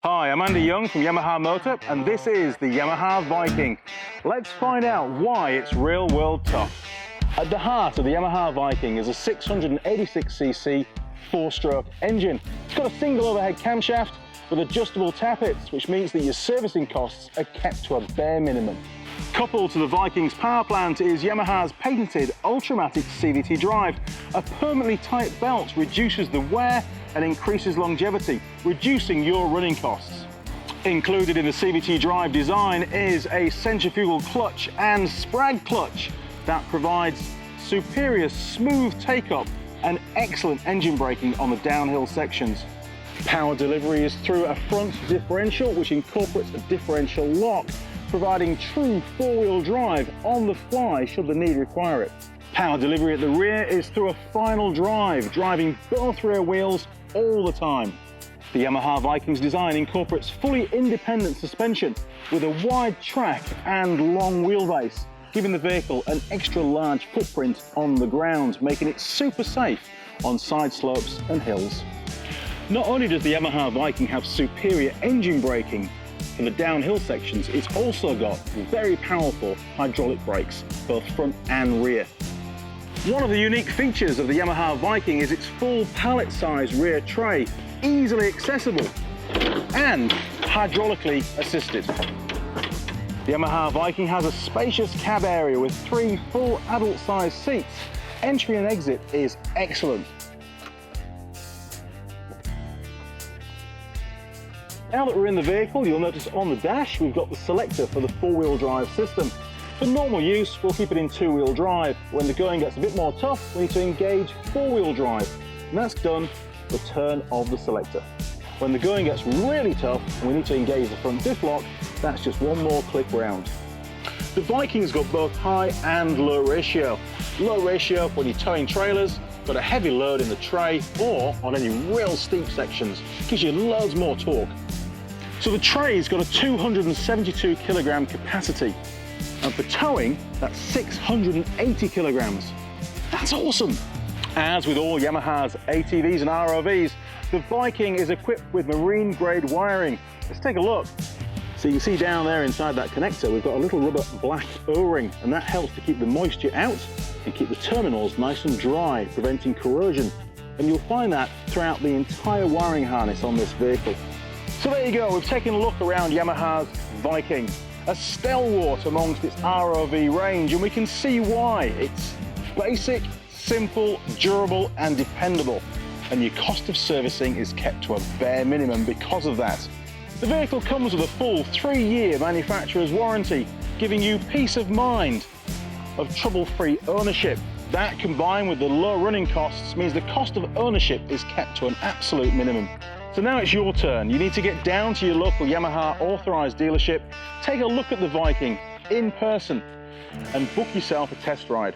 Hi, I'm Andy Young from Yamaha Motor, and this is the Yamaha Viking. Let's find out why it's real world tough. At the heart of the Yamaha Viking is a 686cc four-stroke engine. It's got a single overhead camshaft with adjustable tappets, which means that your servicing costs are kept to a bare minimum. Coupled to the Viking's power plant is Yamaha's patented Ultramatic CVT drive. A permanently tight belt reduces the wear and increases longevity, reducing your running costs. Included in the CVT drive design is a centrifugal clutch and sprag clutch that provides superior smooth take-up and excellent engine braking on the downhill sections. Power delivery is through a front differential which incorporates a differential lock, providing true four-wheel drive on the fly should the need require it. Power delivery at the rear is through a final drive, driving both rear wheels all the time. The Yamaha Viking's design incorporates fully independent suspension with a wide track and long wheelbase, giving the vehicle an extra large footprint on the ground, making it super safe on side slopes and hills. Not only does the Yamaha Viking have superior engine braking for the downhill sections, it's also got very powerful hydraulic brakes, both front and rear. One of the unique features of the Yamaha Viking is its full pallet-sized rear tray, easily accessible and hydraulically assisted. The Yamaha Viking has a spacious cab area with 3 full adult-sized seats. Entry and exit is excellent. Now that we're in the vehicle, you'll notice on the dash we've got the selector for the four-wheel drive system. For normal use, we'll keep it in two-wheel drive. When the going gets a bit more tough, we need to engage four-wheel drive, and that's done with the turn of the selector. When the going gets really tough and we need to engage the front diff lock, that's just one more click round. The Viking's got both high and low ratio. Low ratio when you're towing trailers, got a heavy load in the tray, or on any real steep sections, gives you loads more torque. So the tray's got a 272 kilogram capacity, and for towing, that's 680 kilograms. That's awesome! As with all Yamaha's ATVs and ROVs, the Viking is equipped with marine-grade wiring. Let's take a look. So you can see down there inside that connector, we've got a little rubber black O-ring, and that helps to keep the moisture out and keep the terminals nice and dry, preventing corrosion. And you'll find that throughout the entire wiring harness on this vehicle. So there you go, we've taken a look around Yamaha's Viking, a stalwart amongst its ROV range, and we can see why. It's basic, simple, durable and dependable, and your cost of servicing is kept to a bare minimum because of that. The vehicle comes with a full 3-year manufacturer's warranty, giving you peace of mind of trouble-free ownership. That, combined with the low running costs, means the cost of ownership is kept to an absolute minimum. So now it's your turn. You need to get down to your local Yamaha authorised dealership, take a look at the Viking in person and book yourself a test ride.